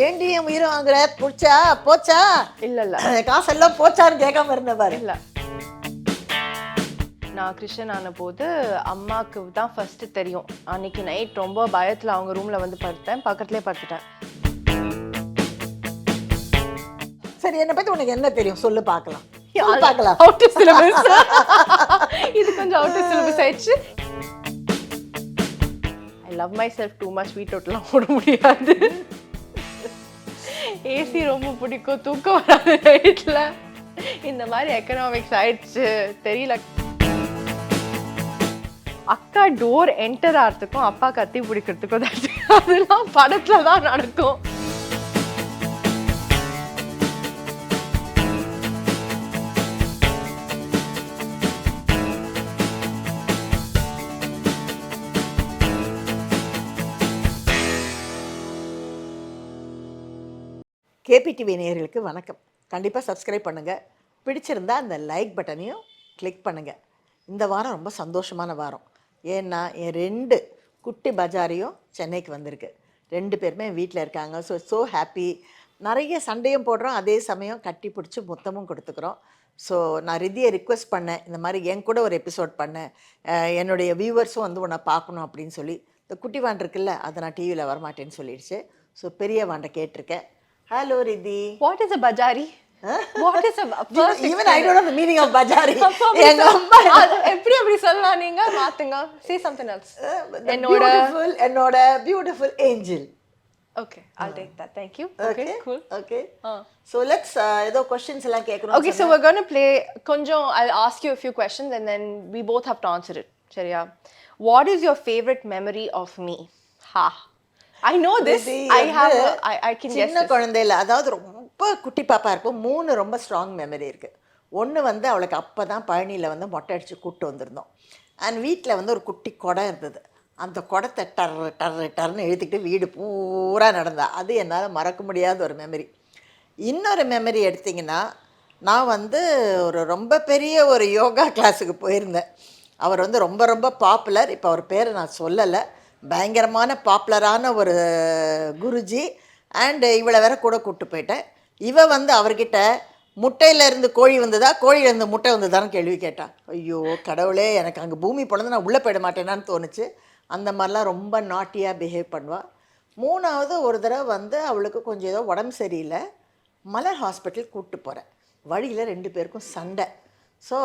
ஏண்டி என் உயிரை வாங்குற? போச்சா போச்சா? இல்ல காசெல்லாம் போச்சான்னு கேட்காம இருந்த பாரு. இல்ல, நான் கிறிஸ்டியன் ஆன போது அம்மாவுக்கு தான் ஃபர்ஸ்ட் தெரியும். அன்னைக்கு நைட் ரொம்ப பயத்துல அவங்க ரூம்ல வந்து படுத்தேன், பக்கத்துலேயே படுத்துட்டேன். சரி, என்னை பத்தி உனக்கு என்ன தெரியும் சொல்லு பார்க்கலாம். Out of syllabus. இது கொஞ்சம் அவுட் ஆஃப் சிலபஸ் ஆயிடுச்சு. I love myself too much. வீட்டோட்டெல்லாம் ஓட முடியாது. ஏசி ரொம்ப பிடிக்கும், தூக்கம் வராது நைட்ல. இந்த மாதிரி எக்கனாமிக்ஸ் ஆயிடுச்சு தெரியல. அக்கா டோர் என்டர் ஆகிறதுக்கும் அப்பா கத்தி பிடிக்கிறதுக்கும் அதெல்லாம் படத்துல தான் நடக்கும். KPTV நேயர்களுக்கு வணக்கம். கண்டிப்பாக சப்ஸ்கிரைப் பண்ணுங்கள். பிடிச்சிருந்தா அந்த லைக் பட்டனையும் கிளிக் பண்ணுங்கள். இந்த வாரம் ரொம்ப சந்தோஷமான வாரம். ஏன்னா என் 2 குட்டி பஜாரியும் சென்னைக்கு வந்திருக்கு. 2 பேருமே வீட்டில் இருக்காங்க. So happy. நிறைய சண்டையும் போடுறோம், அதே சமயம் கட்டி பிடிச்சி மொத்தமும் கொடுத்துக்கிறோம். ஸோ நான் ரிதியை ரிக்வெஸ்ட் பண்ணேன், இந்த மாதிரி என் கூட ஒரு எபிசோட் பண்ணேன், என்னுடைய வியூவர்ஸும் வந்து உன்னை பார்க்கணும் அப்படின்னு சொல்லி. இந்த குட்டி வான் இருக்குல்ல, அதை நான் டிவியில் வரமாட்டேன்னு சொல்லிடுச்சு. ஸோ பெரிய வாண்டை கேட்டிருக்கேன். Hello, Riddhi. What is a bajari? What is a first? Even I don't know the meaning of bajari. எப்படி அப்படி சொல்லலாம் நீங்க? மாத்துங்க. Say something else. என்னோட beautiful angel. Okay, I'll take that. Thank you. Okay, cool. Okay. So let's ஏதோ questions எல்லாம் கேட்கணும். Okay, so we're going to play கொஞ்சம். I'll ask you a few questions and then we both have to answer it. சரியா? What is your favorite memory of me? Ha. I know this. I can guess. சின்ன குழந்தையில, அதாவது ரொம்ப குட்டி பாப்பா இருக்கும், 3 ரொம்ப ஸ்ட்ராங் மெமரி இருக்குது. ஒன்று வந்து அவளுக்கு அப்போ தான் பழனியில் வந்து மொட்டை அடித்து கூப்பிட்டு வந்திருந்தோம். அண்ட் வீட்டில் வந்து ஒரு குட்டி குடம் இருந்தது. அந்த குடத்தை டர்னு எழுத்துக்கிட்டு வீடு பூரா நடந்தா. அது என்னால் மறக்க முடியாத ஒரு மெமரி. இன்னொரு மெமரி எடுத்திங்கன்னா, நான் வந்து ஒரு ரொம்ப பெரிய ஒரு யோகா கிளாஸுக்கு போயிருந்தேன். அவர் வந்து ரொம்ப ரொம்ப பாப்புலர். இப்போ அவர் பேரை நான் சொல்லலை. பயங்கரமான பாப்புலரான ஒரு குருஜி. அண்டு இவளை வேற கூட கூப்பிட்டு போயிட்டேன். இவ வந்து அவர்கிட்ட முட்டையிலேருந்து கோழி வந்ததா, கோழியிலேருந்து முட்டை வந்ததான்னு கேள்வி கேட்டான். ஐயோ கடவுளே, எனக்கு அங்கே பூமி பிறந்து நான் உள்ளே போயிட மாட்டேனான்னு தோணுச்சு. அந்த மாதிரிலாம் ரொம்ப நாட்டியாக பிஹேவ் பண்ணுவாள். 3வது ஒரு தடவை வந்து அவளுக்கு கொஞ்சம் ஏதோ உடம்பு சரியில்லை, மலர் ஹாஸ்பிட்டல் கூப்பிட்டு போகிறேன். வழியில் 2 பேருக்கும் சண்டை. ஸோ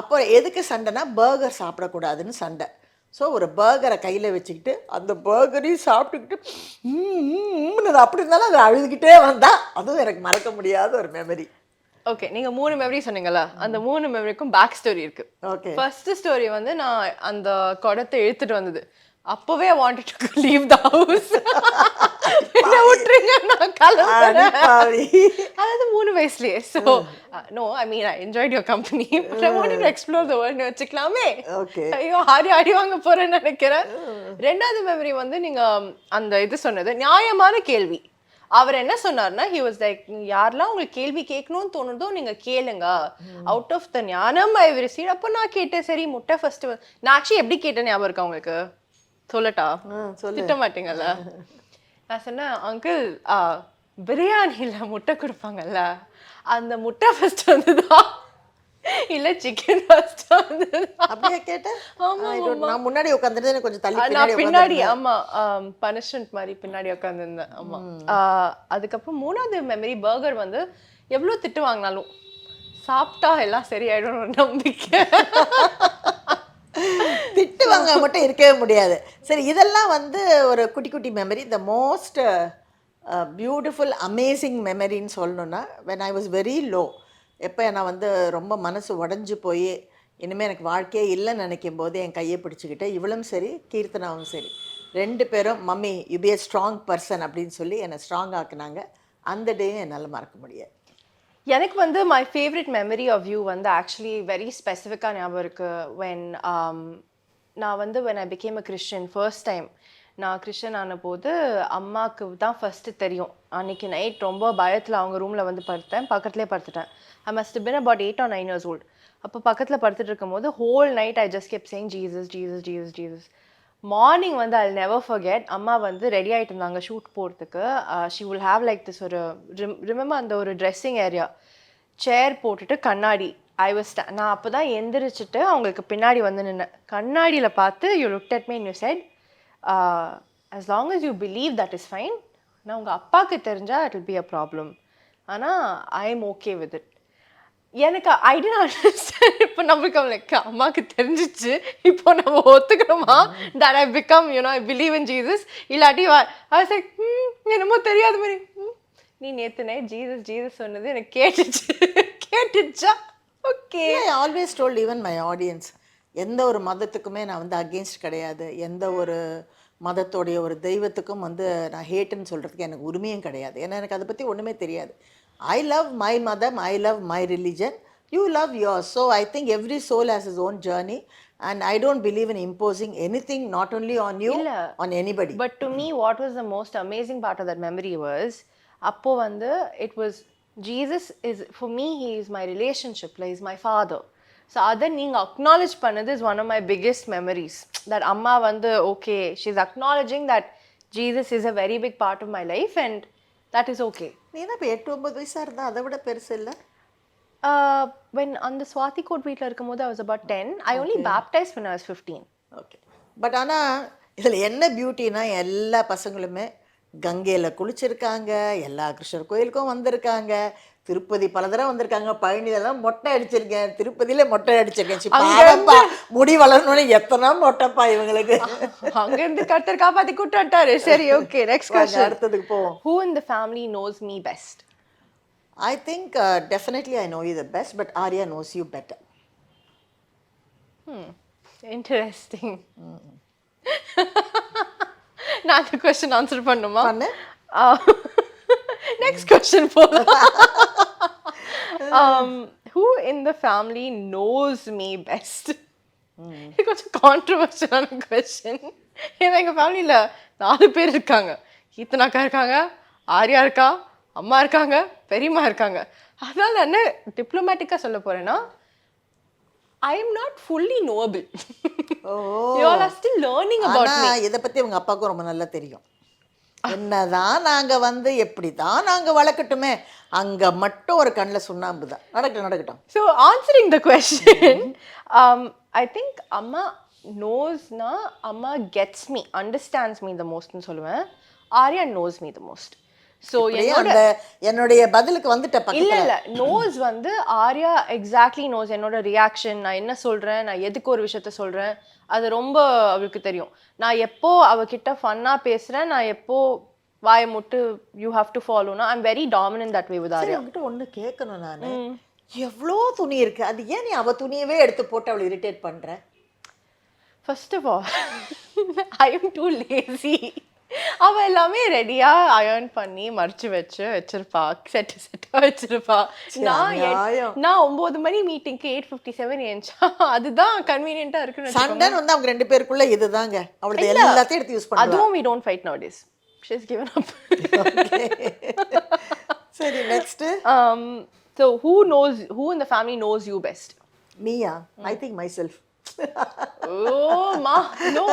அப்போ எதுக்கு சண்டைனா, பர்கர் சாப்பிடக்கூடாதுன்னு சண்டை. ஸோ ஒரு பர்கரை கையில் வச்சுக்கிட்டு அந்த பர்கரையும் சாப்பிட்டுக்கிட்டு அப்படி இருந்தாலும் அதை அழுதுகிட்டே வந்தா. அதுவும் எனக்கு மறக்க முடியாத ஒரு மெமரி. ஓகே, நீங்க 3 மெமரி சொன்னீங்களா? அந்த 3 மெமரிக்கும் பேக் ஸ்டோரி இருக்கு. ஓகே, ஃபர்ஸ்ட் ஸ்டோரி வந்து நான் அந்த குடத்தை இழுத்துட்டு வந்தது. அப்பவே I wanted to leave the house. என்ன விட்டுருங்க, நான் கிளம்புறேன். அதாவது 3 வயசுலயே. So no, I mean I enjoyed your company, but I wanted to explore the world. வச்சுக்கலாமே. ஐயோ ஆடி வாங்க போறேன்னு நினைக்கிறேன். 2வது மெமரி வந்து நீங்க அந்த இது சொன்னது நியாயமான கேள்வி. அவர் என்ன சொன்னார்னா, he was like, யாரெல்லாம் உங்களுக்கு கேள்வி கேட்கணும்னு தோணுதோ நீங்க கேளுங்க, அவுட் ஆஃப் த ஞானம் ஐ ரிசீவ். அப்போ நான் கேட்டேன், சரி முட்டை ஃபர்ஸ்ட். நான் ஆக்சுவலி எப்படி கேட்டேன் ஞாபகம் இருக்கா உங்களுக்கு? சொல்லட்டா? திட்ட மாட்டீங்கல்ல? நான் சொன்னேன், அங்கிள் பிரியாணியில் முட்டை கொடுப்பாங்கல்ல, அந்த முட்டை ஃபர்ஸ்ட் வந்ததா இல்லை சிக்கன் ஃபர்ஸ்ட் வந்ததா? அப்படியே கேட்டேன். நான் முன்னாடி உட்காந்துருந்தேன், கொஞ்சம் தள்ளி நான் பின்னாடி. ஆமாம், பனிஷ்மெண்ட் மாதிரி பின்னாடி உட்காந்துருந்தேன். ஆமாம். அதுக்கப்புறம் 3வது மெமரி, பர்கர் வந்து எவ்வளோ திட்டு வாங்கினாலும் சாப்பிட்டா எல்லாம் சரியாயிடும் ஒரு நம்பிக்கை. திட்டு வாங்க மட்டும் இருக்கவே முடியாது. சரி, இதெல்லாம் வந்து ஒரு குட்டி குட்டி memory. The most beautiful amazing மெமரின்னு சொல்லணுன்னா, when I was very low, எப்போ நான் வந்து ரொம்ப மனசு உடஞ்சி போய் இனிமேல் எனக்கு வாழ்க்கையே இல்லைன்னு நினைக்கும் போது என் கையை பிடிச்சிக்கிட்டு இவளும் சரி கீர்த்தனாவும் சரி 2 பேரும் mummy you be a strong person அப்படின்னு சொல்லி என்னை ஸ்ட்ராங் ஆக்குனாங்க. அந்த டேயும் என்னால் மறக்க முடியாது. எனக்கு வந்து my favourite memory of you வந்து ஆக்சுவலி வெரி ஸ்பெசிஃபிக்காக ஞாபகம் இருக்குது. நான் வந்து when I became a Christian first time, நான் கிறிஸ்டியன் ஆன போது அம்மாவுக்கு தான் ஃபர்ஸ்ட் தெரியும். அன்னைக்கு நைட் ரொம்ப பயத்தில் அவங்க ரூமில் வந்து படுத்தேன், பக்கத்துலேயே படுத்துட்டேன். I must have been about 8 or 9 years old. அப்போ பக்கத்தில் படுத்துட்டு இருக்கும் போது whole night I just kept saying Jesus Jesus Jesus Jesus. Morning வந்து I'll never forget அம்மா வந்து ரெடி ஆகிட்டு இருந்தாங்க ஷூட் போகிறதுக்கு. She will have like this ஒரு ரிமெம்பர் அந்த ஒரு ட்ரெஸ்ஸிங் ஏரியா சேர் போட்டுட்டு கண்ணாடி நான் அப்போ தான் எந்திரிச்சிட்டு அவங்களுக்கு பின்னாடி வந்து நின்னேன். கண்ணாடியில் பார்த்து you looked at me and you said as long as you believe that is fine. நான் உங்கள் அப்பாவுக்கு தெரிஞ்சால் it will be a problem. ஆனால் I am okay with it. எனக்கு ஐ டோன்ட் அண்டர்ஸ்டாண்ட். இப்போ நம்மளுக்கு லைக் அம்மாவுக்கு தெரிஞ்சிச்சு, இப்போ நம்ம ஒத்துக்கணுமா that I become I believe in Jesus? இல்லாட்டி ஐ வாஸ் லைக் என்னமோ தெரியாத மாதிரி நீ நேற்று நைட் ஜீசஸ் சொன்னது எனக்கு கேட்டுச்சா? Okay. I always told even my audience, எந்த ஒரு மதத்துக்குமே நான் வந்து அகெயின்ஸ்ட் கிடையாது. எந்த ஒரு மதத்தோடைய ஒரு தெய்வத்துக்கும் வந்து நான் ஹேட்டுன்னு சொல்கிறதுக்கு எனக்கு உரிமையும் கிடையாது. ஏன்னா எனக்கு அதை பற்றி ஒன்றுமே தெரியாது. I love my mother, I love my religion, you love yours. So I think every soul has his own journey and I don't believe in imposing anything not only on you, on anybody. But to me what was the most amazing part of that memory was appo vandu it was Jesus is for me, he is my relationship, like he is my father. So other neenga acknowledge pannadhu is one of my biggest memories, that amma vandu okay, she is acknowledging that Jesus is a very big part of my life and that is okay. நீ தான் இப்போ 8-9 வயசாக இருந்தால் அதை விட பெருசு இல்லை? when அந்த ஸ்வாதி கோட் வீட்டில் இருக்கும்போது I was about 10. I only baptized when I was 15. Okay. But ஆனால் இதில் என்ன பியூட்டினா எல்லா பசங்களுமே கங்கையில் குளிச்சிருக்காங்க, எல்லா கிருஷ்ணர் கோயிலுக்கும் வந்திருக்காங்க, திருப்பதி பல தடவை வந்திருக்காங்க, பழனியிலலாம் மொட்டை அடிச்சிருக்கேன், திருப்பதியில மொட்டை அடிச்சிருக்கேன். முடி வளரணும்னு எத்தனை மொட்டைப்பா இவங்களுக்கு. அங்கேருந்து கர்த்தர் காப்பாற்றி கூட்டு வட்டாரு. சரி, ஓகே, நெக்ஸ்ட் கொஸ்டின். அடுத்ததுக்கு போவோம். Who in the family knows me best? I think definitely I know you the best, but Arya knows you better. Interesting. நான் அந்த கொஸ்டின் ஆன்சர் பண்ணுமா? பண்ணு. நெக்ஸ்ட் கொஸ்டின் போலாம். Who in the family knows me best? இது கொஞ்சம் கான்ட்ரவர்ஷியலான question. ஏன்னா எங்கள் ஃபேமிலியில் 4 பேர் இருக்காங்க. கீர்த்தனாக்கா இருக்காங்க, ஆர்யா இருக்கா, அம்மா இருக்காங்க, பெரியம்மா இருக்காங்க. அதனால் என்ன டிப்ளமேட்டிக்காக சொல்ல போகிறேன்னா I am not fully knowable. You all are still learning about me. இதை பற்றி உங்கள் அப்பாவுக்கும் ரொம்ப நல்லா தெரியும். என்னதான் நாங்கள் வந்து எப்படி தான் நாங்கள் வளர்க்கட்டுமே, அங்கே மட்டும் ஒரு கண்ணில் சுண்ணாம்பு தான். நடக்கட்டும். So answering the question, I think அம்மா knows-na, அம்மா gets me, understands me the most ன்னு சொல்லுவேன். Arya knows me the most. So என்னுடைய பதிலுக்கு வந்துட்ட பக்கத்துல இல்ல நோஸ் வந்து ஆர்யா எக்ஸாக்ட்லி நோஸ் என்னோட ரியாக்ஷன், நான் என்ன சொல்றேன், நான் எதுக்கு ஒரு விஷயத்த சொல்றேன், அது ரொம்ப அவளுக்கு தெரியும். நான் எப்போ அவகிட்ட ஃபன்னா பேசுறேன், நான் எப்போ வாய முட்டு யூ ஹாவ் டு ஃபாலோனா, I am very dominant that way with Arya. உங்ககிட்ட ஒன்று கேட்கணும், நான் எவ்வளோ துணி இருக்கு, அது ஏன் நீ அவ துணியவே எடுத்து போட்டு அவளை இரிட்டேட் பண்ற? First of all I am too lazy. அவ எல்லாமே ரெடியா அயர்ன் பண்ணி மடிச்சு வச்சிருப்பா, செட்டா வச்சிருப்பா. நான் 9 மணி மீட்டிங்க்கு 8:57 ஏஞ்சா, அதுதான் கன்வீனியன்ட்டா இருக்குன்னு. சண்டை வந்து அவங்க 2 பேருக்குள்ள இதுதாங்க, அவளுக்கு எல்லாத்தையும் எடுத்து யூஸ் பண்ணுவா. அதுவும் we don't fight nowadays. She's given up. சரி, next. So who in the family knows you best? Meya, I think myself. Oh ma, no,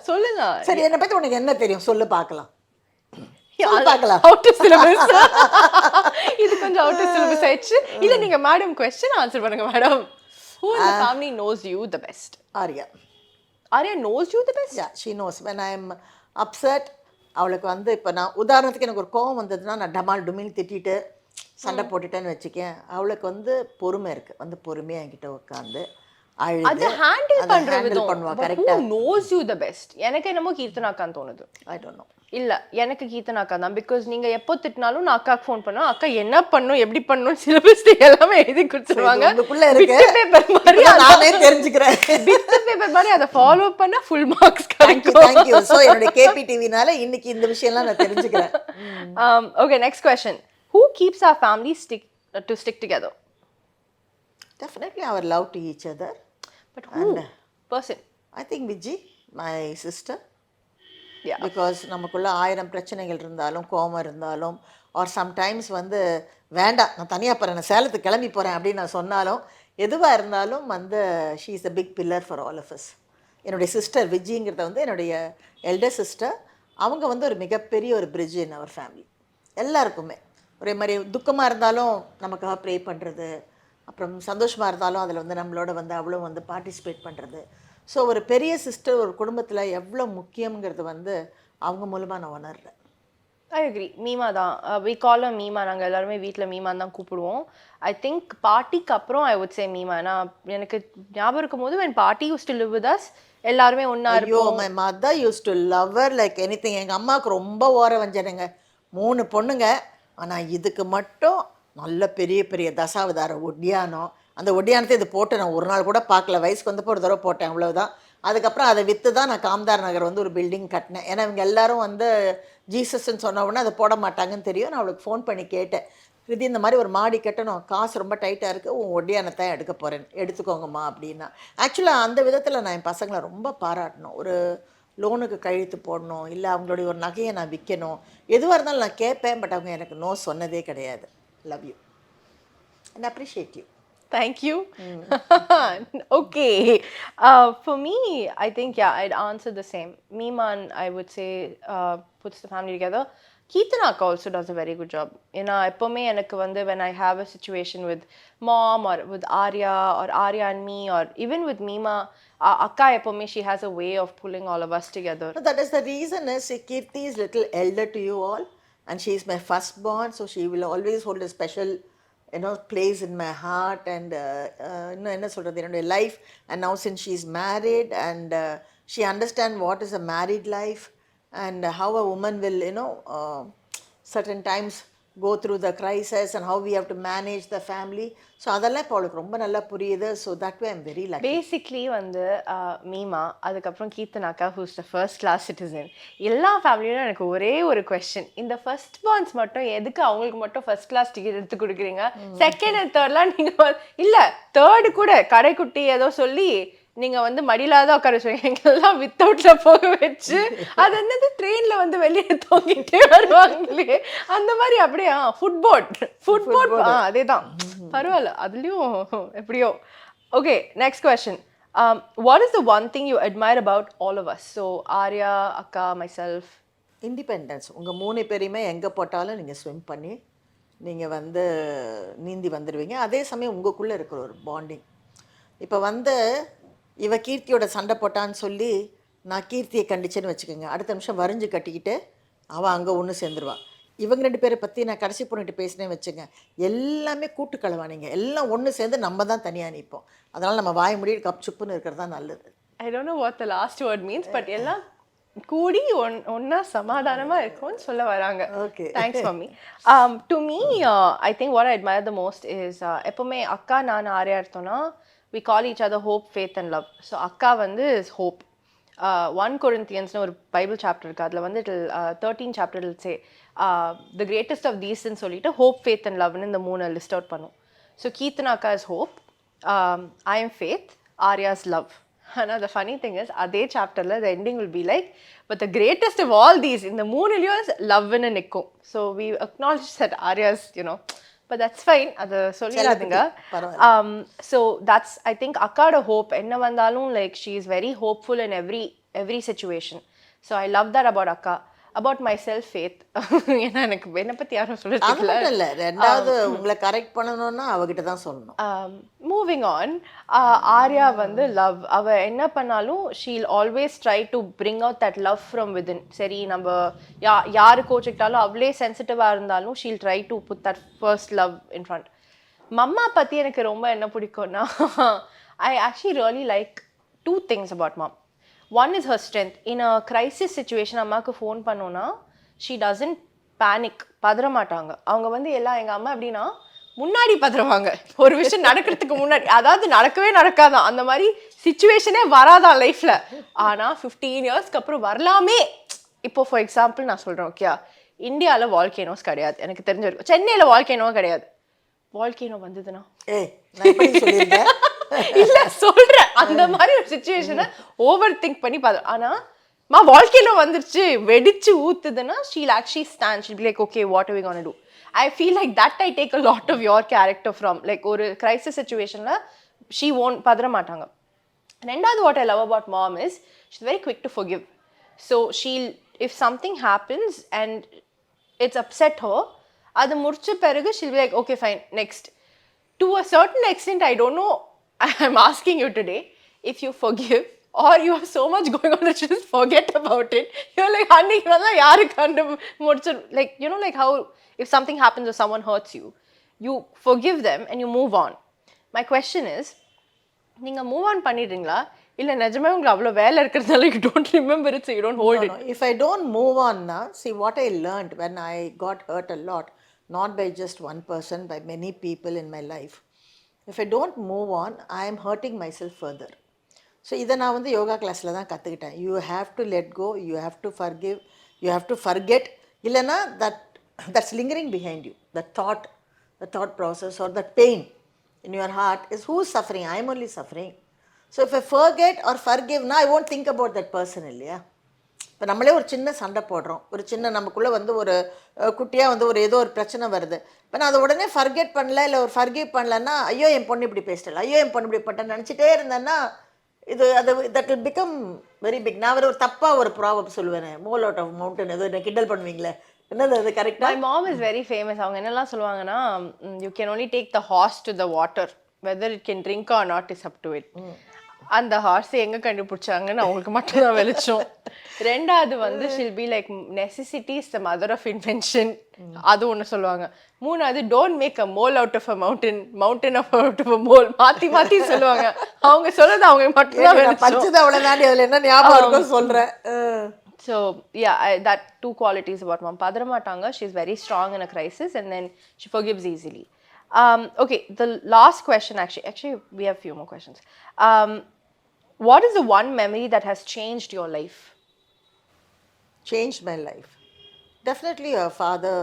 சொல்லுங்க. சரி, என்ன பத்தி உனக்கு என்ன தெரியும் சொல்லு பார்க்கலாம். பார்க்கலாம். Out of syllabus. இது கொஞ்சம் அவுட் ஆஃப் சிலபஸ் ஆயிடுச்சு. இல்ல நீங்க மேடம் क्वेश्चन ஆன்சர் பண்ணுங்க madam. Who in the family knows you the best? Arya. Arya knows you the best? Yeah, she knows when I am upset. அவளுக்கு வந்து இப்போ நான் உதாரணத்துக்கு எனக்கு ஒரு கோவம் வந்ததுன்னா நான் டமால் டுமில் திட்டிட்டு சண்டை போட்டுட்டேன்னு வச்சுக்கேன். அவளுக்கு வந்து பொறுமை இருக்கு, வந்து பொறுமையாக என்கிட்ட உட்காந்து அது ஹேண்டில் பண்ற விதம் பண்ணுவா. கரெக்ட்டா. Who knows you the best? எனக்கு என்னமோ கீர்த்தனாக்கான்னு தோணுது. I don't know. இல்ல எனக்கு கீர்த்தனாக்கா தான். பிகாஸ் நீங்க எப்போ திட்டினாலும் நான் அக்காக்கு ஃபோன் பண்ணா, அக்கா என்ன பண்ணும் எப்படி பண்ணணும் சிலபஸ் எல்லாமே எழுதி கொடுத்துருவாங்க. பேப்பர் மாதிரி நானே தெரிஞ்சுக்கிறேன். பிட் பேப்பர் மாதிரி அதை ஃபாலோ பண்ணா ஃபுல் மார்க்ஸ் கிடைக்கும். Thank you. So என்னோட KPTVனால இன்னைக்கு இந்த விஷயம்லாம் நான் தெரிஞ்சுக்கிறேன். Okay, next question. Who keeps our family stick together? Definitely our love to each other. But who? Person? I think Vijay, my sister. Yeah. Because நமக்குள்ள 1000 பிரச்சனைகள் இருந்தாலும் கோவம் இருந்தாலும் ஆர் சம்டைம்ஸ் வந்து வேண்டாம் நான் தனியாக போகிறேன், நான் சேலத்துக்கு கிளம்பி போகிறேன் அப்படின்னு நான் சொன்னாலும் எதுவாக இருந்தாலும் வந்து she is a big pillar for all of us. என்னுடைய சிஸ்டர் விஜிங்கிறத வந்து என்னுடைய எல்டர் சிஸ்டர், அவங்க வந்து ஒரு மிகப்பெரிய ஒரு பிரிட்ஜ் இன் அவர் ஃபேமிலி. எல்லாருக்குமே ஒரே மாதிரி துக்கமாக இருந்தாலும் நமக்காக ப்ரே பண்ணுறது, அப்புறம் சந்தோஷமாக இருந்தாலும் அதில் வந்து நம்மளோட வந்து அவ்வளோ வந்து பார்ட்டிசிபேட் பண்ணுறது. ஸோ ஒரு பெரிய சிஸ்டர் ஒரு குடும்பத்தில் எவ்வளோ முக்கியங்கிறது வந்து அவங்க மூலமாக நான் உணர்றேன். ஐ அக்ரி. மீமா தான். We call her Meema. நாங்கள் எல்லாருமே வீட்டில் மீமான்னு தான் கூப்பிடுவோம். ஐ திங்க் பாட்டிக்கு அப்புறம் ஐ வுட் சே மீமா. நான் எனக்கு ஞாபகம் இருக்கும்போது when பாட்டி use to live with us எல்லாருமே ஒன்றா ஐயோ, இருப்போம். My mother use to love her like anything. எங்கள் அம்மாவுக்கு ரொம்ப ஓர வஞ்சனைங்க. 3 பொண்ணுங்க. ஆனால் இதுக்கு மட்டும் நல்ல பெரிய பெரிய தசாவதார ஒட்டியானம். அந்த ஒட்டியானத்தை இது போட்டு நான் ஒரு நாள் கூட பார்க்கல. வயசுக்கு வந்தப்போ ஒரு தடவை போட்டேன், அவ்வளோதான். அதுக்கப்புறம் அதை விற்று தான் நான் காமதார் நகர் வந்து ஒரு பில்டிங் கட்டினேன். ஏன்னா இவங்க எல்லாரும் வந்து ஜீசஸ்ன்னு சொன்ன உடனே அதை போட மாட்டாங்கன்னு தெரியும். நான் அவளுக்கு ஃபோன் பண்ணி கேட்டேன், ரிதி இந்த மாதிரி ஒரு மாடி கட்டணும், காசு ரொம்ப டைட்டாக இருக்குது, உன் ஒட்டியானத்தை எடுக்க போகிறேன், எடுத்துக்கோங்கம்மா அப்படின்னா. ஆக்சுவலாக அந்த விதத்தில் நான் என் பசங்களை ரொம்ப பாராட்டணும். ஒரு லோனுக்கு கழுத்து போடணும், இல்லை அவங்களுடைய ஒரு நகையை நான் விற்கணும், எதுவாக இருந்தாலும் நான் கேட்பேன். பட் அவங்க எனக்கு நோ சொன்னதே கிடையாது. Love you and appreciate you. Thank you. Okay. For me, I think, yeah, I'd answer the same. Meeman, I would say, puts the family together. Keethanaka also does a very good job. எப்பவுமே எனக்கு வந்து when I have a situation with mom or with Arya or Arya and me or even with Meema, akka எப்பவுமே she has a way of pulling all of us together. So that is the reason is Kirti is little elder to you all, and she is my firstborn, so she will always hold a special place in my heart and என்ன சொல்கிறது, என்னுடைய life. And now since she is married and she understand what is a married life and how a woman will certain times go through the crisis and how we have to manage the family. So அதெல்லாம் இப்போ அவளுக்கு ரொம்ப நல்லா புரியுது. So that way I'm very lucky. Basically வந்து மீமா, அதுக்கப்புறம் கீர்த்தனாக்கா who's the first class citizen. எல்லா ஃபேமிலியும் எனக்கு ஒரே ஒரு கொஸ்டின், இந்த ஃபர்ஸ்ட் பார்ன்ஸ் மட்டும் எதுக்கு அவங்களுக்கு மட்டும் ஃபர்ஸ்ட் கிளாஸ் டிக்கெட் எடுத்து கொடுக்குறீங்க, செகண்ட் அண்ட் தேர்ட்லாம் நீங்கள் இல்லை தேர்டு கூட கடைக்குட்டி ஏதோ சொல்லி நீங்கள் வந்து மடியிலாதான் உட்கார வச்சுருங்க, எங்கெல்லாம் வித்தவுட்டில் போக வச்சு அது என்னது ட்ரெயினில் வந்து வெளியே தூங்கிட்டே வருவாங்களே அந்த மாதிரி அப்படியே ஃபுட்போர்ட் அதே தான். பரவாயில்ல, அதுலேயும் எப்படியோ. Okay, next question. What is the one thing you admire about all of us? So Arya, அக்கா, மை செல்ஃப். இண்டிபெண்டன்ஸ். உங்கள் 3 பேரையுமே எங்கே போட்டாலும் நீங்கள் ஸ்விம் பண்ணி நீங்கள் வந்து நீந்தி வந்துடுவீங்க. அதே சமயம் உங்களுக்குள்ளே இருக்கிற ஒரு பாண்டிங். இப்போ வந்து இவ கீர்த்தியோட சண்டை போட்டான்னு சொல்லி நான் கீர்த்தியை கண்டிச்சேன்னு வச்சுக்கோங்க, அடுத்த நிமிஷம் வரைஞ்சி கட்டிக்கிட்டு அவள் அங்கே ஒன்று சேர்ந்துருவான். இவங்க 2 பேரை பற்றி நான் கடைசி பொண்ணுகிட்ட பேசினேன்னு வச்சுங்க, எல்லாமே கூட்டுக்கலவானிங்க, எல்லாம் ஒன்று சேர்ந்து நம்ம தான் தனியாக நிற்போம். அதனால் நம்ம வாய் முடிய கப் சுப்புன்னு இருக்கிறது தான் நல்லது. I don't know what the last word means, but எல்லாம் கூடி ஒன்னா சமாதானமாக இருக்கும்னு சொல்ல வராங்க. Okay, thanks mummy. To me I think what I admire the most is எப்போவுமே அக்கா நான் ஆர்யா எடுத்தோன்னா we call each other hope, faith and love. So akka வந்து is hope. 1 Corinthians ஒரு பைபிள் சாப்டர் இருக்குது, அதில் வந்து 13 chapter say the greatest of these ன்னு சொல்லிட்டு hope, faith and love இந்த 3 லிஸ்ட் அவுட் பண்ணும். ஸோ கீர்த்தனாக்கா is hope, I am faith, Arya is love. ஆனால் the funny thing is அதே சாப்டரில் the ending will be like but the greatest of all these இந்த 3லையும் லவ்னு நிற்கும். So we acknowledge that Arya is but that's fine, அது சொல்லிடாதுங்க. So that's I think akkada hope என்ன வந்தாலும் like she is very hopeful in every situation. So I love that about akka. About myself, faith. ஏன்னா எனக்கு என்னை பற்றி யாரும் சொல்லிட்டு இல்லை, ரெண்டாவது உங்களை கரெக்ட் பண்ணணும்னா அவகிட்ட தான் சொல்லணும். மூவிங் ஆன், ஆர்யா வந்து லவ். அவள் என்ன பண்ணாலும் she'll always try to bring out that love from within. சரி, நம்ம யாரு கோச்சிக்கிட்டாலும் அவளே சென்சிட்டிவாக இருந்தாலும் she'll try to put that first love in front. Mamma பற்றி எனக்கு ரொம்ப என்ன பிடிக்கும்னா I actually really like 2 things about mom. One is her strength. In a crisis situation, அம்மாவுக்கு ஃபோன் பண்ணோன்னா she doesn't panic, பதற மாட்டாங்க. அவங்க வந்து எல்லாம் எங்கள் அம்மா எப்படின்னா முன்னாடி பதறுவாங்க ஒரு விஷயம் நடக்கிறதுக்கு முன்னாடி, அதாவது நடக்கவே நடக்காதான், அந்த மாதிரி சுச்சுவேஷனே வராதான் லைஃப்பில். ஆனால் 15 இயர்ஸ்க்கு அப்புறம் வரலாமே. இப்போ ஃபார் எக்ஸாம்பிள் நான் சொல்கிறேன், ஓகே, இந்தியாவில் வால்கேனோஸ் கிடையாது, எனக்கு தெரிஞ்ச வரைக்கும். சென்னையில் வால்கேனோ கிடையாது. வால்கேனோ வந்ததுன்னா இல்ல சொல்றேன், அந்த மாதிரி ஒரு சிச்சுவேஷனை ஓவர் திங்க் பண்ணி பார்த்தேன். ஆனா வால்கேனோ வந்துருச்சு, வெடிச்சு ஊத்துதுன்னா she'll actually stand, she'll be like, okay, what are we going to do? I feel like that I take a lot of your character from, like ஒரு crisis situationல she won't பதற மாட்டாங்க. ரெண்டாவது what I love about mom is she's very quick to forgive. So she'll, if something happens and it's upset her, அது முடிச்ச பிறகு she'll be like, okay fine, next. To a certain extent, I don't know, I'm asking you today, if you forgive or you have so much going on that you just forget about it. You're like, அன்னைக்கு நல்லா யாருக்கு கண்டு முடிச்சு, like, you know, like how if something happens or someone hurts you, you forgive them and you move on. My question is, நீங்க move on பண்ணிடுறீங்களா இல்ல நிஜமே உங்களுக்கு அவ்வளவு வேலை இருக்கிறதால you don't remember it so you don't hold it? No, if I don't move on now, see what I learned when I got hurt a lot, not by just one person, by many people in my life. If I don't move on, I am hurting myself further. So இதை நான் வந்து யோகா கிளாஸில் தான் கற்றுக்கிட்டேன். You have to let go, you have to forgive, you have to forget. இல்லைனா that's lingering behind you, the thought process or that pain in your heart is who's suffering. I am only suffering. So if I forget or forgive, now I won't think about that person இல்லையா. இப்போ நம்மளே ஒரு சின்ன சண்டை போடுறோம், ஒரு சின்ன நமக்குள்ளே வந்து ஒரு குட்டியாக வந்து ஒரு ஏதோ ஒரு பிரச்சனை வருது. இப்போ நான் அதை உடனே ஃபர்கெட் பண்ணல, இல்லை ஒரு ஃபர்கிவ் பண்ணலன்னா, ஐயோ என் பொண்ணு இப்படி பேசிட்டல, ஐயோ என் பொண்ணு இப்படி பண்ணிட்டேன்னு நினச்சிட்டே இருந்தேன்னா இது அது that will become very big. நான் ஒரு தப்பாக ஒரு ப்ராப்ளம் சொல்லுவேன், மோல் அவுட் ஆஃப் மவுண்டன், ஏதோ என்ன கிண்டல் பண்ணுவீங்களே, என்னது அது கரெக்டா? My mom is very famous. அவங்க என்னெல்லாம் சொல்லுவாங்கன்னா, you can only take the horse to the water, whether it can drink or not is up to it. அந்த ஹார்ஸ் எங்க கண்டுபிடிச்சாங்கன்னு அவங்களுக்கு மட்டும் தான் வெளிச்சம். ரெண்டாவது வந்து she'll be like, necessity is the mother of invention, அது ஒன்று சொல்லுவாங்க. மூணாவது don't make a mole out of a mountain, mountain out of a mole, மாத்தி மாத்தி சொல்லுவாங்க. அவங்க சொல்றது அவங்க மட்டும் தான் வெளிச்சம். படிச்சது அவ்வளோதாண்டி, அதில் என்ன ஞாபகம் இருக்கும் சொல்கிறேன். So yeah, that two qualities about mom. Padaramatanga, she's very strong in a crisis and then she forgives easily. Okay, the last question actually we have few more questions. What is the one memory that has changed your life? Changed my life? Definitely your father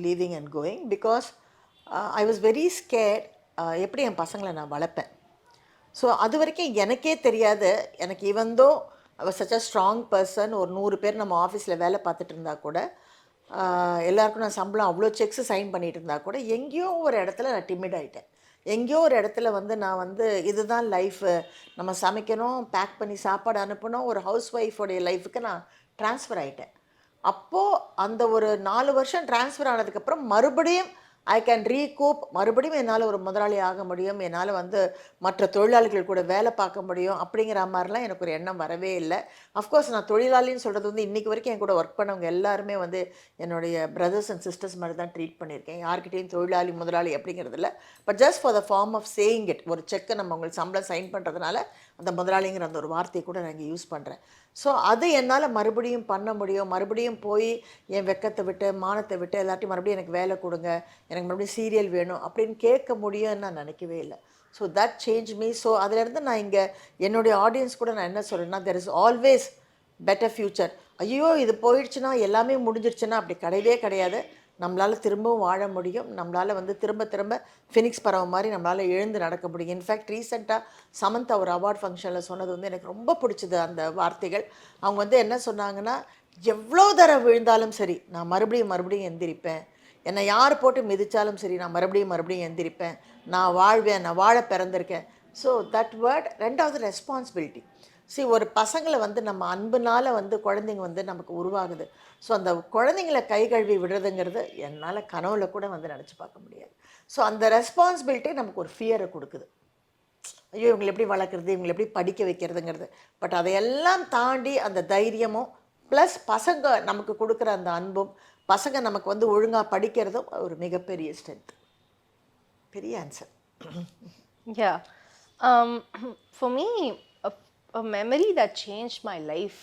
leaving and going, because I was very scared எப்படி என் பசங்களை நான் வளர்ப்பேன். So அது வரைக்கும் எனக்கே தெரியாது, எனக்கு ஈவந்தோ அவர் such a strong person, ஒரு 100 பேர் நம்ம ஆஃபீஸில் வேலை பார்த்துட்டு இருந்தா கூட, எல்லாருக்கும் நான் சம்பளம் அவ்வளோ செக்ஸு சைன் பண்ணிட்டு இருந்தா கூட, எங்கேயோ ஒரு இடத்துல நான் டிமிட் ஆகிட்டேன். எங்கேயோ ஒரு இடத்துல வந்து நான் வந்து இதுதான் லைஃபு, நம்ம சமைக்கணும், பேக் பண்ணி சாப்பாடு அனுப்பணும், ஒரு ஹவுஸ் ஒய்ஃபோடைய லைஃபுக்கு நான் ட்ரான்ஸ்ஃபர் ஆகிட்டேன். அப்போது அந்த ஒரு 4 வருஷம் ட்ரான்ஸ்ஃபர் ஆனதுக்கப்புறம் மறுபடியும் ஐ கேன் ரீகூப், மறுபடியும் என்னால் ஒரு முதலாளி ஆக முடியும், என்னால் வந்து மற்ற தொழிலாளிகள் கூட வேலை பார்க்க முடியும் அப்படிங்கிற மாதிரிலாம் எனக்கு ஒரு எண்ணம் வரவே இல்லை. அஃப்கோர்ஸ் நான் தொழிலாளின்னு சொல்கிறது வந்து இன்றைக்கி வரைக்கும் என் கூட ஒர்க் பண்ணவங்க எல்லாருமே வந்து என்னுடைய பிரதர்ஸ் அண்ட் சிஸ்டர்ஸ் மாதிரி தான் ட்ரீட் பண்ணியிருக்கேன். யார்கிட்டையும் தொழிலாளி முதலாளி அப்படிங்கிறது இல்லை. But just for the form of saying it, ஒரு செக்கை நம்ம உங்களுக்கு சம்பளம் சைன் பண்ணுறதுனால அந்த முதலாளிங்கிற அந்த ஒரு வார்த்தையை கூட நான் இங்கே யூஸ் பண்ணுறேன். ஸோ அது என்னால் மறுபடியும் பண்ண முடியும். மறுபடியும் போய் என் வெக்கத்தை விட்டு மானத்தை விட்டு எல்லாத்தையும் மறுபடியும் எனக்கு வேலை கொடுங்க, எனக்கு மறுபடியும் சீரியல் வேணும் அப்படின்னு கேட்க முடியும்னு நான் நினைக்கவே இல்லை. So that change me. So அதிலேருந்து நான் இங்கே என்னுடைய ஆடியன்ஸ் கூட நான் என்ன சொல்கிறேன்னா, there is always better future. ஐயோ இது போயிடுச்சுன்னா எல்லாமே முடிஞ்சிருச்சுன்னா அப்படி கிடையவே கிடையாது. நம்மளால் திரும்பவும் வாழ முடியும். நம்மளால் வந்து திரும்ப திரும்ப ஃபினிக்ஸ் பறவை மாதிரி நம்மளால் எழுந்து நடக்க முடியும். இன்ஃபேக்ட் ரீசெண்டாக சமந்தா ஒரு அவார்ட் ஃபங்க்ஷனில் சொன்னது வந்து எனக்கு ரொம்ப பிடிச்சது அந்த வார்த்தைகள். அவங்க வந்து என்ன சொன்னாங்கன்னா, எவ்வளோ தடவை விழுந்தாலும் சரி நான் மறுபடியும் எந்திரிப்பேன், என்னை யார் போட்டு மிதித்தாலும் சரி நான் மறுபடியும் எந்திரிப்பேன், நான் வாழ்வேன், நான் வாழ பிறந்திருக்கேன். So that word. ரெண்டாவது ரெஸ்பான்சிபிலிட்டி. ஒரு பசங்களை வந்து நம்ம அன்புனால் வந்து குழந்தைங்க வந்து நமக்கு உருவாகுது. ஸோ அந்த குழந்தைங்களை கை கழுவி விடுறதுங்கிறது என்னால் கனவுல கூட வந்து நினச்சி பார்க்க முடியாது. ஸோ அந்த ரெஸ்பான்சிபிலிட்டி நமக்கு ஒரு ஃபியரை கொடுக்குது. ஐயோ இவங்களை எப்படி வளர்க்குறது, இவங்களை எப்படி படிக்க வைக்கிறதுங்கிறது. பட் அதையெல்லாம் தாண்டி அந்த தைரியமும் ப்ளஸ் பசங்க நமக்கு கொடுக்குற அந்த அன்பும், பசங்க நமக்கு வந்து ஒழுங்காக படிக்கிறதும் ஒரு மிகப்பெரிய ஸ்ட்ரென்த். பெரிய answer. Yeah. For me, a memory that changed my life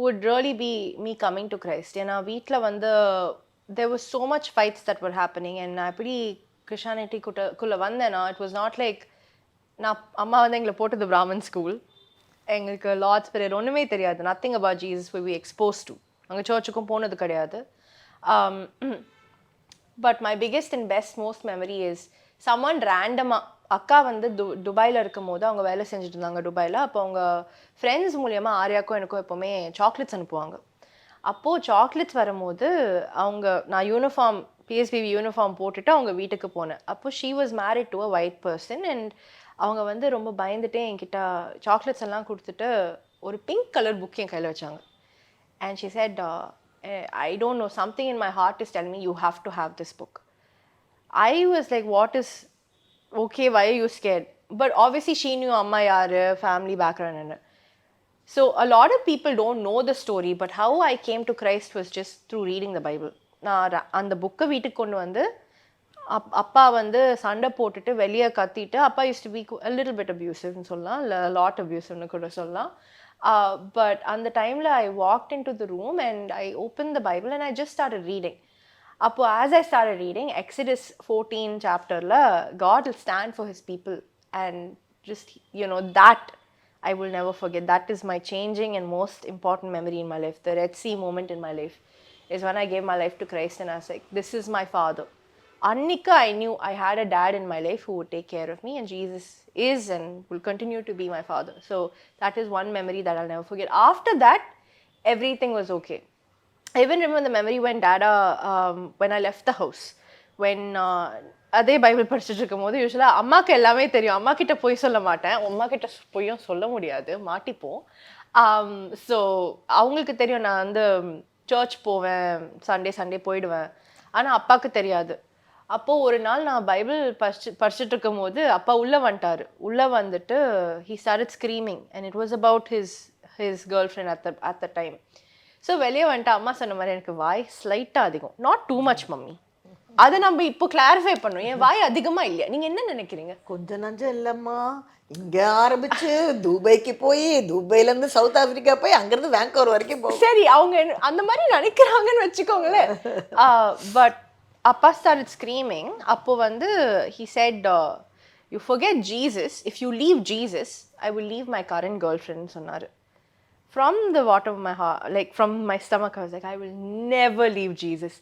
would really be me coming to Christ. ஏன்னா வீட்டில் வந்து there was so much fights that were happening and நான் எப்படி கிறிஸ்டியானிட்டி குள்ளே வந்தேன்னா, it was not like நான் அம்மா வந்து எங்களை போட்டது பிராமன் ஸ்கூல், எங்களுக்கு லார்ட்ஸ் பிரேயர் ஒன்றுமே தெரியாது, nothing about Jesus we were exposed to. அங்கே சர்ச்சுக்கும் போனது கிடையாது. But my biggest and best most memory is someone randomly, அக்கா வந்து துபாயில் இருக்கும் போது அவங்க வேலை செஞ்சுட்டு இருந்தாங்க துபாயில். அப்போ அவங்க ஃப்ரெண்ட்ஸ் மூலியமாக ஆர்யாக்கும் எனக்கும் எப்போவுமே சாக்லேட்ஸ் அனுப்புவாங்க. அப்போது சாக்லேட்ஸ் வரும்போது நான் யூனிஃபார்ம் பிஎஸ்பிவி யூனிஃபார்ம் போட்டுட்டு அவங்க வீட்டுக்கு போனேன். அப்போ she was married to a white person and அவங்க வந்து ரொம்ப பயந்துட்டே என்கிட்ட சாக்லேட்ஸ் எல்லாம் கொடுத்துட்டு ஒரு பிங்க் கலர் புக் என் கையில் வச்சாங்க. And she said, I don't know, something in my heart is telling me you have to have this book. I was like, what is, okay, why are you scared? But obviously she knew amma yaru, family background and so a lot of people don't know the story, but how I came to Christ was just through reading the Bible. நான் அந்த புக்கை வீட்டுக்கு கொண்டு வந்து அப்பா வந்து சண்டை போட்டுட்டு வெளியே கத்திட்டு அப்பா used to be a little bit abusive னு சொல்லலாம், இல்லை லாட் அபியூசிவ்னு கூட சொல்லலாம். But on the time I walked into the room and I opened the Bible and I just started reading. Appo as I started reading Exodus 14 chapter la God will stand for his people, and just that I will never forget. That is my changing and most important memory in my life. The Red Sea moment in my life is when I gave my life to Christ and I was like, this is my father. Annika, I knew I had a dad in my life who would take care of me, and Jesus is and will continue to be my father. So that is one memory that I'll never forget. After that, everything was okay. I even remember the memory when when I left the house. When அதே Bible படிச்சுட்டு இருக்கும் போது யூஸ்வலாக அம்மாவுக்கு எல்லாமே தெரியும். அம்மா கிட்ட போய் சொல்ல மாட்டேன், அம்மா கிட்ட பொய்யும் சொல்ல முடியாது, மாட்டிப்போம். ஸோ அவங்களுக்கு தெரியும் நான் வந்து சர்ச் போவேன், சண்டே போயிடுவேன். ஆனால் அப்பாவுக்கு தெரியாது. அப்போது ஒரு நாள் நான் பைபிள் படிச்சுட்டு இருக்கும் போது அப்பா உள்ளே வந்துட்டார். உள்ளே வந்துட்டு he started screaming and it was about his girlfriend at the time. So வெளியே வந்துட்டு அம்மா சொன்ன மாதிரி எனக்கு வாய் ஸ்லைட்டாக அதிகம், நாட் டூ மச் மம்மி. அதை நம்ம இப்போ கிளாரிஃபை பண்ணோம், என் வாய் அதிகமாக இல்லையா, நீங்கள் என்ன நினைக்கிறீங்க? கொஞ்சம் நஞ்சம் இல்லைம்மா, இங்கே ஆரம்பிச்சு துபாய்க்கு போய் துபாயிலேருந்து சவுத் ஆஃப்ரிக்கா போய் அங்கேருந்து வேங்கூவர் வரைக்கும் போகும். சரி, அவங்க அந்த மாதிரி நினைக்கிறாங்கன்னு வச்சுக்கோங்களேன். பட் அப்பா started screaming. அப்போ வந்து he said, you forget Jesus, if you leave Jesus I will leave my current girlfriend சொன்னார். From the bottom of my heart, like from my stomach, I was like, I will never leave Jesus.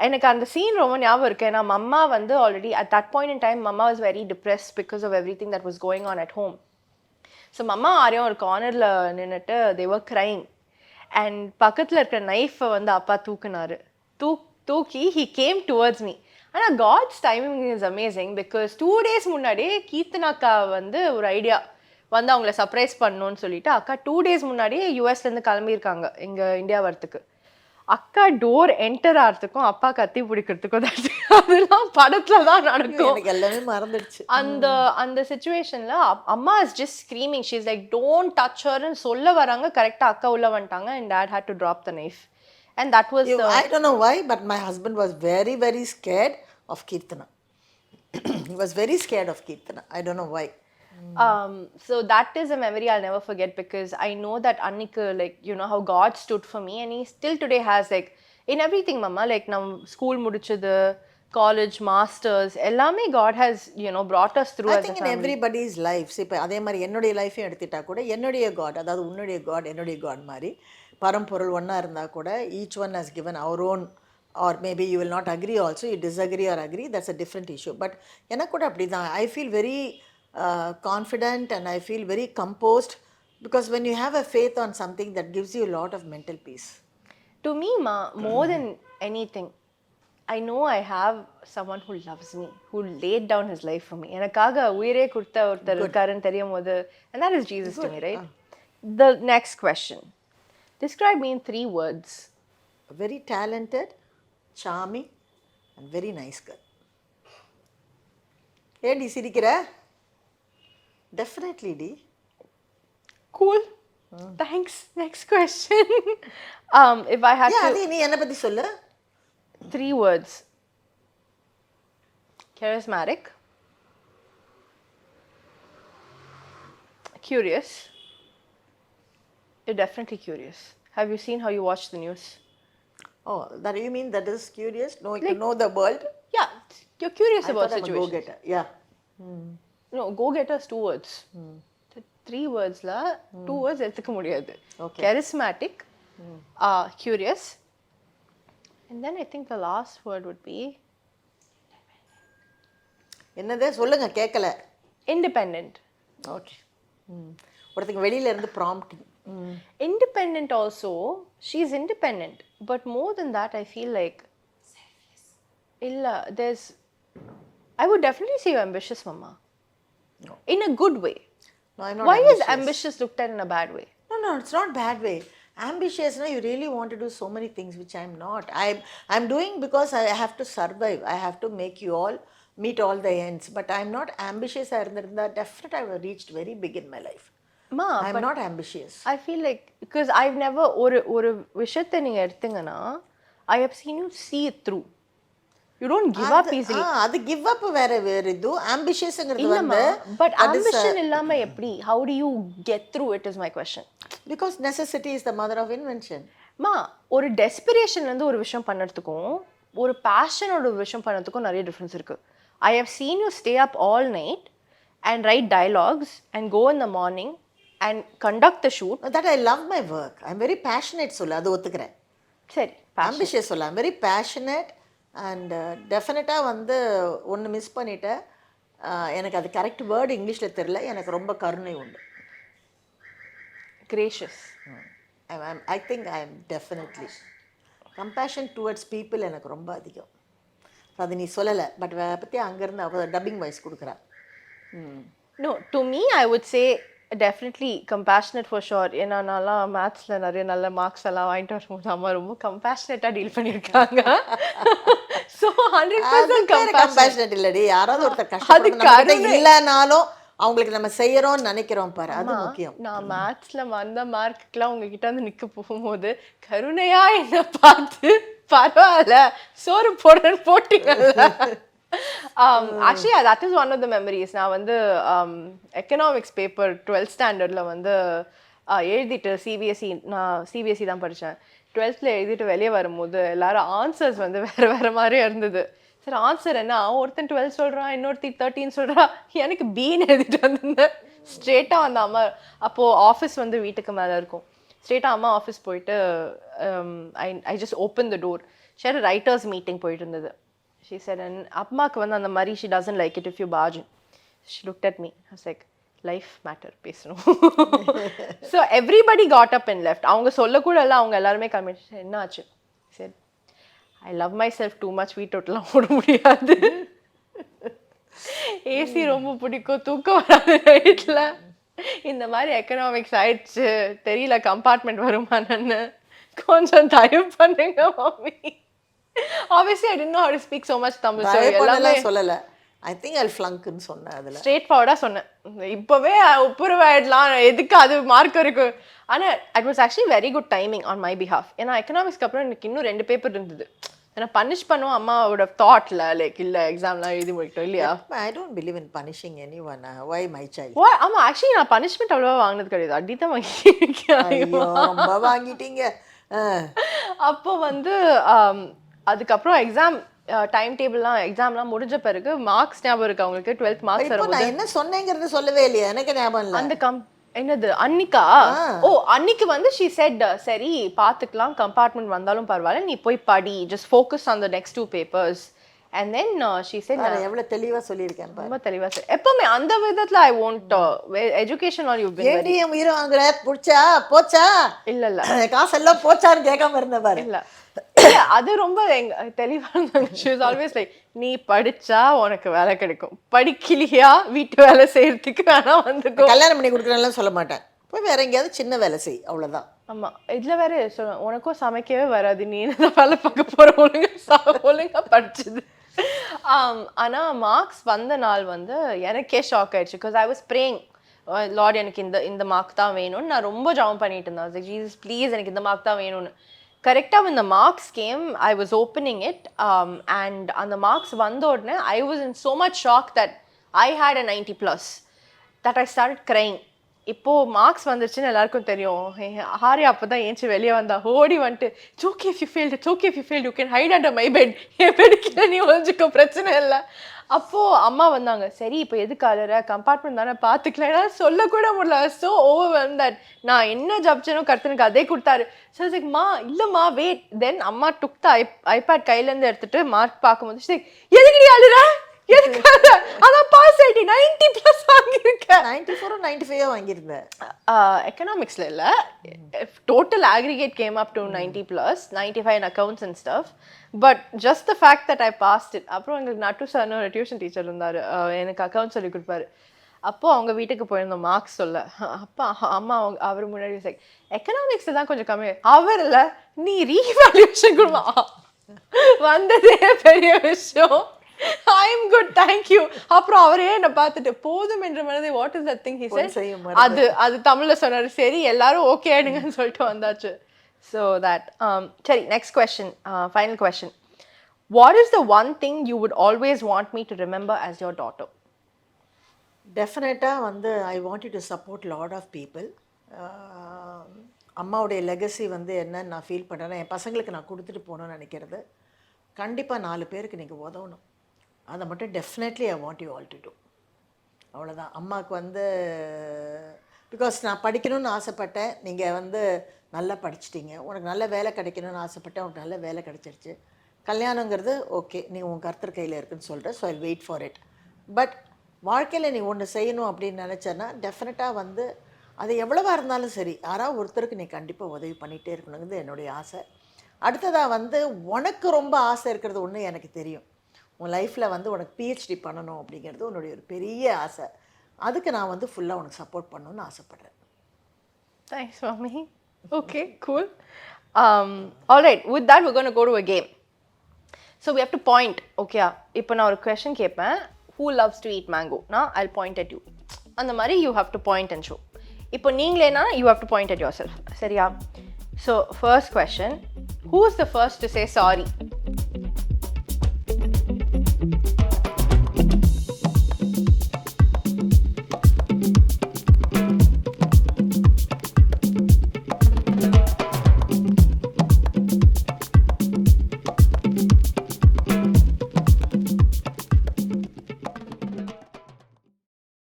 எனக்கு அந்த scene ரொம்ப ஞாபகம் இருக்கு. ஏன்னா mamma வந்து already at that point in time mamma was very depressed because of everything that was going on at home. So mamma ஆரையும் ஒரு கார்னரில் நின்றுட்டு they were crying, and பக்கத்தில் இருக்கிற நைஃபை வந்து அப்பா தூக்குனாரு. தூக்கி he came towards me. ஆனால் God's timing is amazing because 2 days முன்னாடியே கீர்த்தனாக்கா வந்து ஒரு ஐடியா வந்து அவங்கள சர்ப்ரைஸ் பண்ணணும்னு சொல்லிட்டு அக்கா 2 days முன்னாடியே யூஎஸ்லேருந்து கிளம்பியிருக்காங்க எங்கள் இந்தியா வரத்துக்கு. அக்கா டோர் என்டர் ஆகிறதுக்கும் அப்பா கத்தி பிடிக்கிறதுக்கும் அதெல்லாம் படத்துல தான் நடக்கும். எனக்கு எல்லாமே மறந்துடுச்சு. அந்த சிச்சுவேஷன்ல அம்மா is just screaming, she is like don't touch ஹர்ன்னு சொல்ல வராங்க. கரெக்டாக அக்கா உள்ள வந்துட்டாங்க and dad had to drop the knife. And that was I don't know why, but my husband was very, very scared of Kirtana. He was very scared of Kirtana. I don't know why. So that is a memory I'll never forget because I know that Annika, like, how God stood for me, and he still today has, like, in everything, mama, like, nam school mudichadu, college, masters, ellame God has, brought us through. I think in everybody's life, இப்போ அதே மாதிரி என்னுடைய லைஃபையும் எடுத்துட்டா கூட என்னுடைய God, அதாவது உன்னுடைய God, என்னுடைய God மாதிரி பரம்பொருள் ஒன்றா இருந்தால் கூட each one has given our own, or maybe you will not agree also, you disagree or agree, that's a different issue. But எனக்கு கூட அப்படி தான், I feel very confident and I feel very composed because when you have a faith on something that gives you a lot of mental peace. To me, more than anything, I know I have someone who loves me, who laid down his life for me. எனக்காக உயிரே கொடுத்த ஒருத்தர் இருக்காருன்னு தெரியும் போது, and that is Jesus to me, right? The next question. Describe me in 3 words. Very talented, charming and very nice girl. ஏண்டி சிரிக்கிற? Definitely, D. Cool. Thanks. Next question. If I had to... நீ என்ன பத்தி சொல்லு? 3 words. Charismatic. Curious. You're definitely curious. Have you seen how you watch the news? Oh, that you mean that is curious? Knowing to know the world? Yeah. You're curious about situations. I'm a go-getter. Yeah. No, go-getter is 2 words. 3 words la 2 words எடுத்துக்க முடியாது. Okay. Charismatic, curious, and then I think the last word would be என்னது சொல்லுங்க கேட்கல. Independent. Okay. ஒருத்தங்க வெளியில இருந்து prompting. Independent also, she's independent, but more than that I feel like selfless. I would definitely say you're ambitious, mama. In a good way. No, I'm not Why ambitious. is ambitious looked at in a bad way? No, it's not bad way. Ambitious, no, you really want to do so many things which I'm not. I'm doing because I have to survive. I have to make you all meet all the ends. But I'm not ambitious. Definitely I have reached very big in my life. Ma, I'm but not ambitious. I feel like because I've never ஒரு விஷயத்தை நீங்க எடுத்தீங்கன்னா I have seen you see it through. You don't give up easily. அது give up வேற இது ambitiousங்கிறது இல்லம்மா, வந்து but ambition இல்லாம எப்படி? How do you get through it is my question. because necessity is the mother of invention. மா, ஒரு டெஸ்பிரேஷன்ல இருந்து ஒரு விஷயம் பண்ணறதுக்கும் ஒரு பேஷனோட ஒரு விஷயம் பண்ணறதுக்கும் நிறைய டிஃபரன்ஸ் இருக்கு. I have seen you stay up all night and write dialogues and go in the morning and conduct the shoot. That I love my work. I'm very passionate சொல்ல அது ஒத்துக்கிறேன். சரி, ambitious சொல்ல I'm very passionate and டெஃபினட்டாக வந்து ஒன்று miss பண்ணிட்டேன். எனக்கு அது கரெக்ட் வேர்டு இங்கிலீஷில் தெரியல. எனக்கு ரொம்ப கருணை உண்டு. gracious. I think I am definitely compassion towards people எனக்கு ரொம்ப அதிகம். அது நீ சொல்லலை, பட் பற்றி அங்கேருந்து அவ டப்பிங் வாய்ஸ் கொடுக்குறா. No, to me I would say definitely compassionate for sure. ஏன்னா நல்லா மேத்ஸ்ல நிறைய நல்ல மார்க்ஸ் எல்லாம் வாங்கிட்டு வரும்போது அம்மா ரொம்ப கம்பேஷனேட்டாக டீல் பண்ணியிருக்காங்க. ஸோ 100% கம்பேஷனேட் இல்லடி, யாராவது ஒருத்தர் கஷ்டப்படுறது இல்லைனாலும் அவங்களுக்கு நம்ம செய்யறோம்னு நினைக்கிறோம் பாரு, அது முக்கியம். நான் மேத்ஸ்ல வந்த மார்க்குக்கெல்லாம் உங்ககிட்ட வந்து நிற்க போகும்போது கருணையா என்ன பார்த்து பரவாயில்ல சோறு போடுறேன்னு போட்டீங்கல்ல. Actually, that is one of the memories. நான் வந்து எக்கனாமிக்ஸ் பேப்பர் 12th ஸ்டாண்டர்டில் வந்து எழுதிட்டு நான் சிபிஎஸ்சி தான் படித்தேன். 12th எழுதிட்டு வெளியே வரும்போது எல்லாரும் ஆன்சர்ஸ் வந்து வேறு மாதிரியே இருந்தது. சரி, ஆன்சர் என்ன, ஒருத்தன் 12 சொல்கிறான், இன்னொருத்தி 13 சொல்கிறா, எனக்கு பின்னு எழுதிட்டு வந்திருந்தேன். ஸ்ட்ரெயிட்டாக வந்து அம்மா, அப்போது ஆஃபீஸ் வந்து வீட்டுக்கு மேலே இருக்கும், ஸ்ட்ரெயிட்டாக அம்மா ஆஃபீஸ் போயிட்டு I just open the door. சரி, ரைட்டர்ஸ் மீட்டிங் போயிட்டு இருந்தது. She said, and அம்மாக்கு வந்து அந்த மாதிரி she doesn't like it if you barge in. She looked at me. I was like, life matter பேசணும். So everybody got up and left. அவங்க சொல்லக்கூட இல்லை, அவங்க எல்லாருமே கிளம்பிட்டு. என்ன ஆச்சு? said, I love myself too much. வீட்டோட்டெல்லாம் ஓட முடியாது, ஏசி ரொம்ப பிடிக்கும், தூக்கம் வராது நைட்டில், இந்த மாதிரி எக்கனாமிக்ஸ் ஆயிடுச்சு, தெரியல கம்பார்ட்மெண்ட் வருமானன்னு, கொஞ்சம் தயவு பண்ணுங்க mummy. Obviously I didn't know how to speak so much Tamil, so எல்லாமே சொல்லல. I think I'll flunk ன்னு சொன்னேன். அதுல ஸ்ட்ரெயிட் ஃபார்வர்டா சொன்னேன், இப்பவே உப்புரவாயிடலாம், எதுக்கு அது மார்க் இருக்கு. ஆனா it was actually very good timing on my behalf. ஏன்னா எக்கனாமிக்ஸ்க்கு அப்புறம் எனக்கு இன்னும் 2 பேப்பர் இருந்தது. ஏன்னா பனிஷ் பண்ணுவோம் அம்மா would have thought like இல்ல எக்ஸாம்லாம் எழுதி முடிட்டோம் இல்லையா. I don't believe in punishing anyone. Why my child? ஆமா, ஆக்சுவலி நான் பனிஷ்மெண்ட் அவ்வளவா வாங்கினது கிடையாது, அடிதான் வாங்கியிருக்கேன். ஐயோ, ரொம்ப வாங்கிட்டீங்க. அப்போ வந்து அதுக்கப்புறம் எக்ஸாம் டைம் டேபிள்லாம் எக்ஸாம்லாம் முடிஞ்ச பிறகு மார்க்ஸ் ஞாபகம் இருக்கு அவங்களுக்கு, 12th மார்க்ஸ் வரும்போது நான் என்ன சொன்னேங்கிறது சொல்லவே இல்லையா, எனக்கு ஞாபகம் இல்லை. அந்த என்னது அன்னிக்கா, அன்னிக்கு வந்து she said சரி பார்த்துக்கலாம், கம்பார்ட்மெண்ட் வந்தாலும் பரவாயில்ல, நீ போய் படி, just focus on the next 2 papers. And then she said, நான் எவ்வளவு தெளிவா சொல்லியிருக்கேன் பாரு, ரொம்ப தெளிவா சார். எப்பவுமே அந்த விதத்துல I won't education all you've been very. ஏன் உயிரை வாங்குற, புடிச்சா போச்சா, இல்ல இல்ல காசெல்லாம் போச்சான்னு கேட்காம இருந்த பாரு. இல்ல அது ரொம்ப தெளிவா இருந்தாங்க. she was always like, நீ படிச்சா உனக்கு வேலை கிடைக்கும், படிக்கலையா வீட்டு வேலை செய்யறதுக்கு வேணா வந்துக்கோ, கல்யாணம் பண்ணி கொடுக்குறேன்லாம் சொல்ல மாட்டேன், போய் வேற எங்கேயாவது சின்ன வேலை செய், அவ்வளவுதான். ஆமா, இதுல வேற உனக்கும் சமைக்கவே வராது, நீ என்ன வேலை பார்க்க போற, ஒழுங்கா படிச்சது. ஆனா மார்க்ஸ் வந்த நாள் வந்து எனக்கே ஷாக் ஆயிடுச்சு. Because I was praying, Lord எனக்கு இந்த மார்க் தான் வேணும்னு நான் ரொம்ப ஜாம் பண்ணிட்டு இருந்தேன். ஜீசஸ் ப்ளீஸ் எனக்கு இந்த மார்க் தான் வேணும்னு. கரெக்டாக இந்த marks came, I was opening it and அந்த மார்க்ஸ் வந்த உடனே I was in so much shock that I had a 90+ that I start crying. இப்போது மார்க்ஸ் வந்துருச்சுன்னு எல்லாருக்கும் தெரியும். ஹாரி அப்போ தான் ஏஞ்சி வெளியே வந்தா, ஓடி வந்துட்டு it's okay if you failed, it's okay if you failed, you can hide under my bed, என் பெடுக்கல நீ ஒழிஞ்சிக்கோ, பிரச்சனை இல்லை. அப்போது அம்மா வந்தாங்க, சரி இப்போ எதுக்கு அழற, கம்பார்ட்மெண்ட் தானே பார்த்துக்கலாம், என்னால் சொல்லக்கூட முடியல. ஸோ ஓவர் தட் நான் என்ன ஜப்ச்சனோ கருத்துனுக்கு அதே கொடுத்தாரு. சரி மா இல்லைம்மா வெயிட். தென் அம்மா டுக் த ஐபேட் கையிலேருந்து எடுத்துட்டு மார்க் பார்க்கும்போது சரி எதுக்கு நீ அழுற, அதான் பாஸ் ஆயிட்டி 90+ வாங்கியிருக்கேன். 94 95 வாங்கியிருந்தேன். எக்கனாமிக்ஸ்ல இல்ல, total aggregate came up to 90+, 95 in accounts and stuff, but just the fact that I passed it. அப்புறம் எங்களுக்கு நட்டு சார்னு ஒரு டியூஷன் டீச்சர் இருந்தாரு, எனக்கு அக்கௌண்ட் சொல்லி கொடுப்பாரு. அப்போ அவங்க வீட்டுக்கு போயிருந்தோம் மார்க்ஸ் சொல்ல. அப்பா அம்மா அவர் முன்னாடி லைக் எக்கனாமிக்ஸ் தான் கொஞ்சம் கம்மி. அவர் இல்லை நீ ரீவேல்யூஷன் கொடுமா வந்ததே பெரிய விஷயம். I'm good thank you. அப்புறம் அவரே என்னை பார்த்துட்டு போதும் என்ற மனதை what is that thing he said. அது தமிழ்ல சொன்னாரு. சரி எல்லாரும் ஓகே ஆயிடுங்கன்னு சொல்லிட்டு வந்தாச்சு. ஸோ தட் சரி next question, final question. What is the one thing you would always want me to remember as your daughter? டெஃபினட்டாக வந்து I want you to support lot of people. அம்மாவுடைய லெகசி வந்து என்னன்னு நான் ஃபீல் பண்ணுறேன்னா, என் பசங்களுக்கு நான் கொடுத்துட்டு போகணும்னு நினைக்கிறது கண்டிப்பாக 4 பேருக்கு நீங்கள் உதவணும். அதை மட்டும் definitely I want you all to do. அவ்வளோதான். அம்மாவுக்கு வந்து பிகாஸ் நான் படிக்கணும்னு ஆசைப்பட்டேன், நீங்கள் வந்து நல்லா படிச்சிட்டிங்க, உனக்கு நல்ல வேலை கிடைக்கணும்னு ஆசைப்பட்டேன், உனக்கு நல்ல வேலை கிடைச்சிருச்சு. கல்யாணங்கிறது ஓகே நீ உன் கர்த்தர் கையில் இருக்குன்னு சொல்கிற, so I wait for it. But வாழ்க்கையில் நீ ஒன்று செய்யணும் அப்படின்னு நினச்சேன்னா டெஃபினட்டாக வந்து அது எவ்வளவா இருந்தாலும் சரி யாராவது ஒருத்தருக்கு நீ கண்டிப்பாக உதவி பண்ணிகிட்டே இருக்கணுங்கிறது என்னுடைய ஆசை. அடுத்ததாக வந்து உனக்கு ரொம்ப ஆசை இருக்கிறது ஒன்று எனக்கு தெரியும். உன் லைஃப்பில் வந்து உனக்கு பிஹெச்டி பண்ணணும் அப்படிங்கிறது உன்னுடைய ஒரு பெரிய ஆசை. அதுக்கு நான் வந்து ஃபுல்லாக உனக்கு சப்போர்ட் பண்ணணும்னு ஆசைப்பட்றேன். தேங்க்ஸ் மாமி. Okay cool. All right, with that we're going to go to a game. So we have to point. Okay, இப்போ நான் ஒரு கொஸ்டின் கேட்பேன். Who loves to eat mango? Now I'll point at you. அந்த மாதிரி you have to point and show. இப்போ நீங்களேனா you have to point at yourself. சரியா? So first question, who is the first to say sorry?